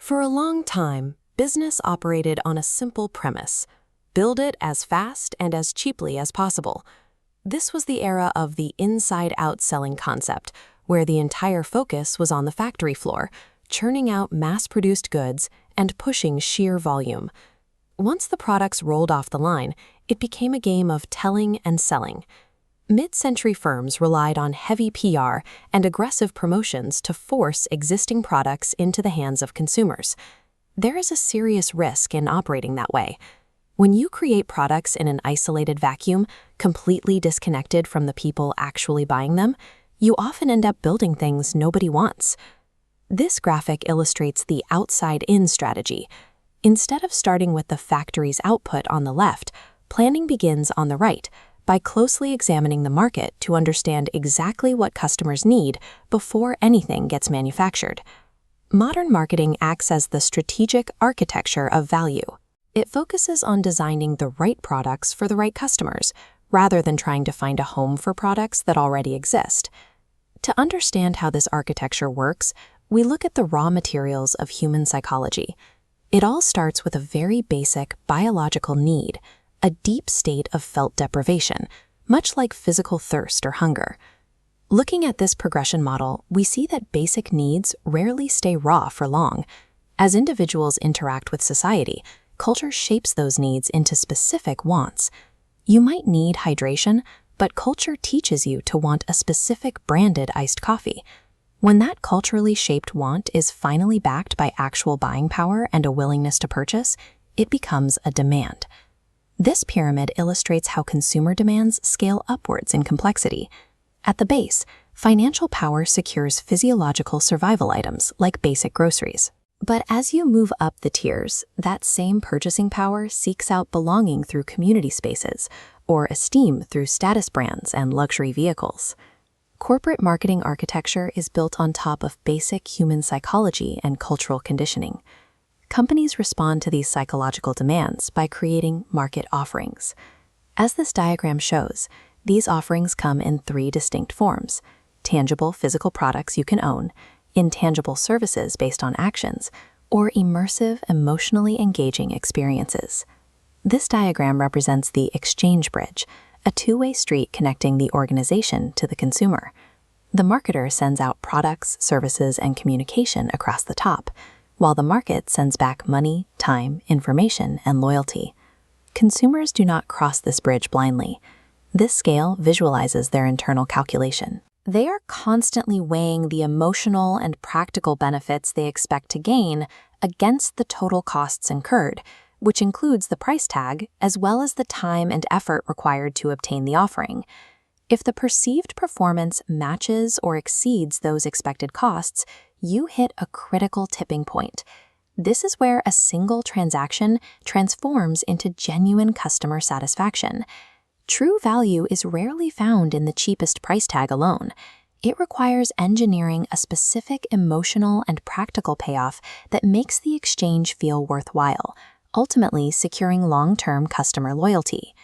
For a long time, business operated on a simple premise: build it as fast and as cheaply as possible. This was the era of the inside-out selling concept, where the entire focus was on the factory floor, churning out mass-produced goods and pushing sheer volume. Once the products rolled off the line, it became a game of telling and selling. Mid-century firms relied on heavy PR and aggressive promotions to force existing products into the hands of consumers. There is a serious risk in operating that way. When you create products in an isolated vacuum, completely disconnected from the people actually buying them, you often end up building things nobody wants. This graphic illustrates the outside-in strategy. Instead of starting with the factory's output on the left, planning begins on the right, by closely examining the market to understand exactly what customers need before anything gets manufactured. Modern marketing acts as the strategic architecture of value. It focuses on designing the right products for the right customers, rather than trying to find a home for products that already exist. To understand how this architecture works, we look at the raw materials of human psychology. It all starts with a very basic biological need, a deep state of felt deprivation, much like physical thirst or hunger. Looking at this progression model, we see that basic needs rarely stay raw for long. As individuals interact with society, culture shapes those needs into specific wants. You might need hydration, but culture teaches you to want a specific branded iced coffee. When that culturally shaped want is finally backed by actual buying power and a willingness to purchase, it becomes a demand. This pyramid illustrates how consumer demands scale upwards in complexity. At the base, financial power secures physiological survival items like basic groceries. But as you move up the tiers, that same purchasing power seeks out belonging through community spaces, or esteem through status brands and luxury vehicles. Corporate marketing architecture is built on top of basic human psychology and cultural conditioning. Companies respond to these psychological demands by creating market offerings. As this diagram shows, these offerings come in three distinct forms: tangible physical products you can own, intangible services based on actions, or immersive, emotionally engaging experiences. This diagram represents the exchange bridge, a two-way street connecting the organization to the consumer. The marketer sends out products, services, and communication across the top, while the market sends back money, time, information, and loyalty. Consumers do not cross this bridge blindly. This scale visualizes their internal calculation. They are constantly weighing the emotional and practical benefits they expect to gain against the total costs incurred, which includes the price tag as well as the time and effort required to obtain the offering. If the perceived performance matches or exceeds those expected costs, you hit a critical tipping point. This is where a single transaction transforms into genuine customer satisfaction. True value is rarely found in the cheapest price tag alone. It requires engineering a specific emotional and practical payoff that makes the exchange feel worthwhile, ultimately securing long-term customer loyalty.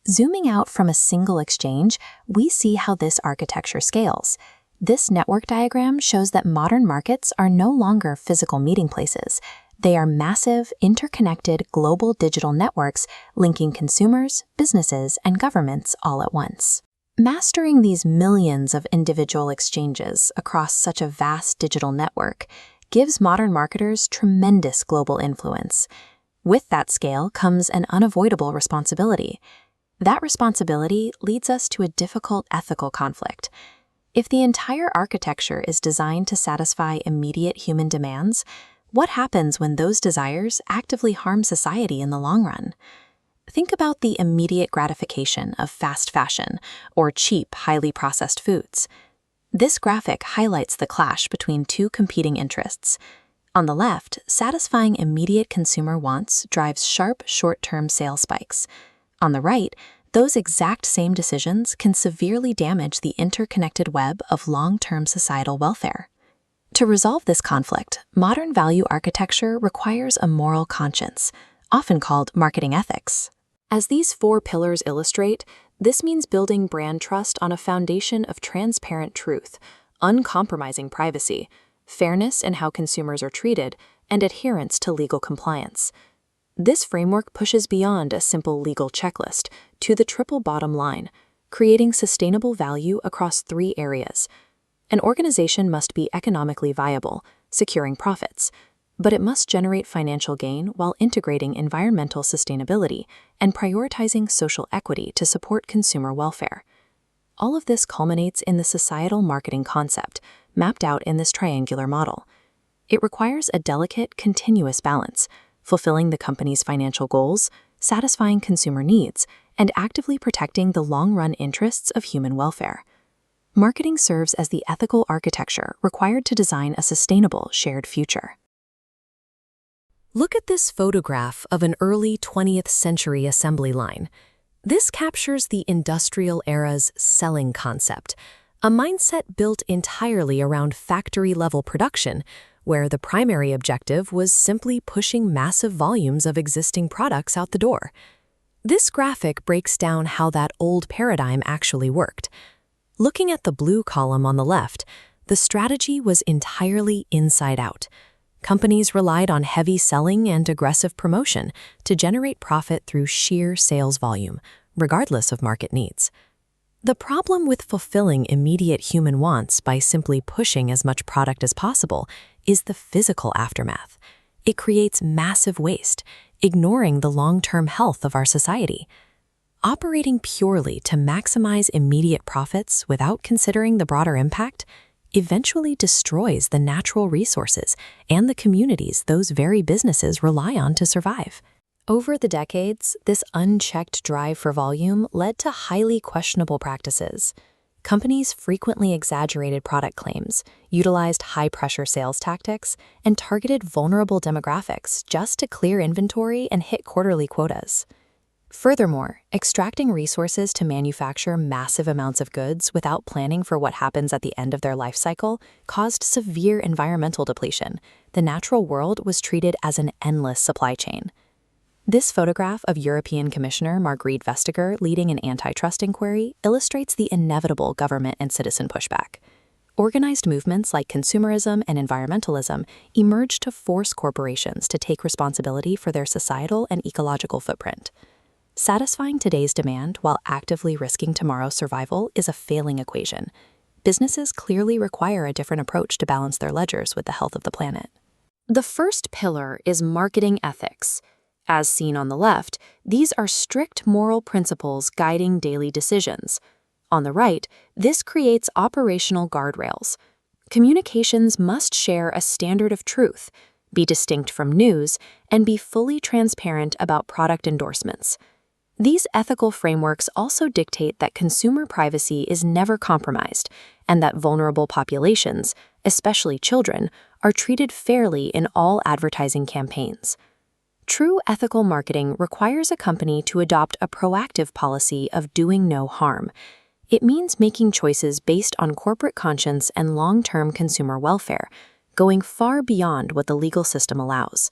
Zooming out from a single exchange, we see how this architecture scales. This network diagram shows that modern markets are no longer physical meeting places. They are massive, interconnected global digital networks linking consumers, businesses, and governments all at once. Mastering these millions of individual exchanges across such a vast digital network gives modern marketers tremendous global influence. With that scale comes an unavoidable responsibility. That responsibility leads us to a difficult ethical conflict. If the entire architecture is designed to satisfy immediate human demands, what happens when those desires actively harm society in the long run? Think about the immediate gratification of fast fashion or cheap, highly processed foods. This graphic highlights the clash between two competing interests. On the left, satisfying immediate consumer wants drives sharp, short-term sales spikes. On the right, those exact same decisions can severely damage the interconnected web of long-term societal welfare. To resolve this conflict, modern value architecture requires a moral conscience, often called marketing ethics. As these four pillars illustrate, this means building brand trust on a foundation of transparent truth, uncompromising privacy, fairness in how consumers are treated, and adherence to legal compliance. This framework pushes beyond a simple legal checklist to the triple bottom line, creating sustainable value across 3 areas. An organization must be economically viable, securing profits, but it must generate financial gain while integrating environmental sustainability and prioritizing social equity to support consumer welfare. All of this culminates in the societal marketing concept, mapped out in this triangular model. It requires a delicate, continuous balance, fulfilling the company's financial goals, satisfying consumer needs, and actively protecting the long-run interests of human welfare. Marketing serves as the ethical architecture required to design a sustainable, shared future. Look at this photograph of an early 20th century assembly line. This captures the industrial era's selling concept, a mindset built entirely around factory-level production, where the primary objective was simply pushing massive volumes of existing products out the door. This graphic breaks down how that old paradigm actually worked. Looking at the blue column on the left, the strategy was entirely inside out. Companies relied on heavy selling and aggressive promotion to generate profit through sheer sales volume, regardless of market needs. The problem with fulfilling immediate human wants by simply pushing as much product as possible is the physical aftermath. It creates massive waste, ignoring the long-term health of our society. Operating purely to maximize immediate profits without considering the broader impact eventually destroys the natural resources and the communities those very businesses rely on to survive. Over the decades, this unchecked drive for volume led to highly questionable practices. Companies frequently exaggerated product claims, utilized high-pressure sales tactics, and targeted vulnerable demographics just to clear inventory and hit quarterly quotas. Furthermore, extracting resources to manufacture massive amounts of goods without planning for what happens at the end of their life cycle caused severe environmental depletion. The natural world was treated as an endless supply chain. This photograph of European Commissioner Margrethe Vestager leading an antitrust inquiry illustrates the inevitable government and citizen pushback. Organized movements like consumerism and environmentalism emerged to force corporations to take responsibility for their societal and ecological footprint. Satisfying today's demand while actively risking tomorrow's survival is a failing equation. Businesses clearly require a different approach to balance their ledgers with the health of the planet. The first pillar is marketing ethics. As seen on the left, these are strict moral principles guiding daily decisions. On the right, this creates operational guardrails. Communications must share a standard of truth, be distinct from news, and be fully transparent about product endorsements. These ethical frameworks also dictate that consumer privacy is never compromised and that vulnerable populations, especially children, are treated fairly in all advertising campaigns. True ethical marketing requires a company to adopt a proactive policy of doing no harm. It means making choices based on corporate conscience and long-term consumer welfare, going far beyond what the legal system allows.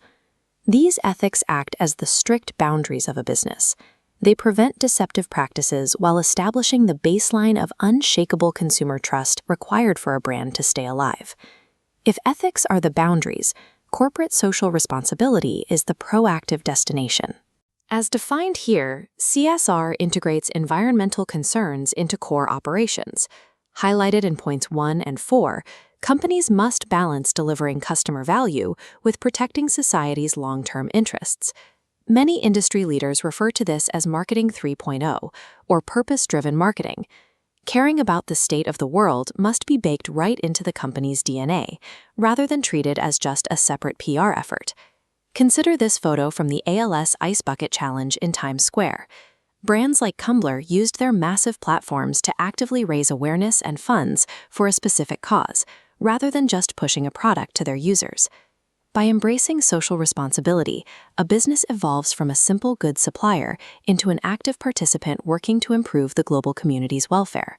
These ethics act as the strict boundaries of a business. They prevent deceptive practices while establishing the baseline of unshakable consumer trust required for a brand to stay alive. If ethics are the boundaries, corporate social responsibility is the proactive destination. As defined here, CSR integrates environmental concerns into core operations. Highlighted in points 1 and 4, companies must balance delivering customer value with protecting society's long-term interests. Many industry leaders refer to this as Marketing 3.0, or purpose-driven marketing. Caring about the state of the world must be baked right into the company's DNA, rather than treated as just a separate PR effort. Consider this photo from the ALS Ice Bucket Challenge in Times Square. Brands like Tumblr used their massive platforms to actively raise awareness and funds for a specific cause, rather than just pushing a product to their users. By embracing social responsibility, a business evolves from a simple goods supplier into an active participant working to improve the global community's welfare.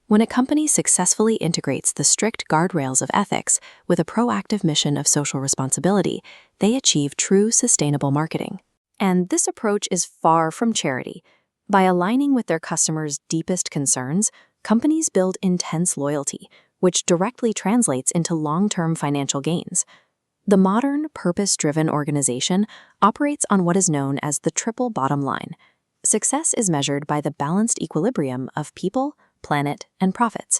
When a company successfully integrates the strict guardrails of ethics with a proactive mission of social responsibility, they achieve true sustainable marketing. And this approach is far from charity. By aligning with their customers' deepest concerns, companies build intense loyalty, which directly translates into long-term financial gains. The modern, purpose-driven organization operates on what is known as the triple bottom line. Success is measured by the balanced equilibrium of people, planet, and profits.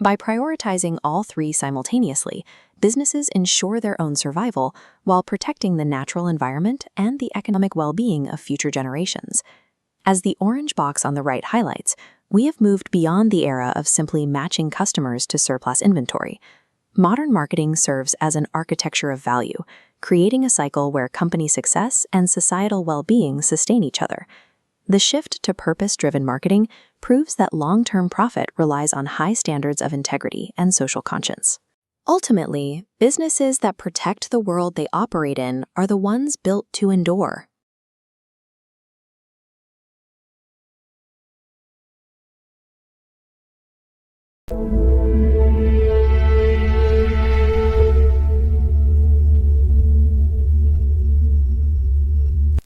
By prioritizing all three simultaneously, businesses ensure their own survival while protecting the natural environment and the economic well-being of future generations. As the orange box on the right highlights, we have moved beyond the era of simply matching customers to surplus inventory. Modern marketing serves as an architecture of value, creating a cycle where company success and societal well-being sustain each other. The shift to purpose-driven marketing proves that long-term profit relies on high standards of integrity and social conscience. Ultimately, businesses that protect the world they operate in are the ones built to endure.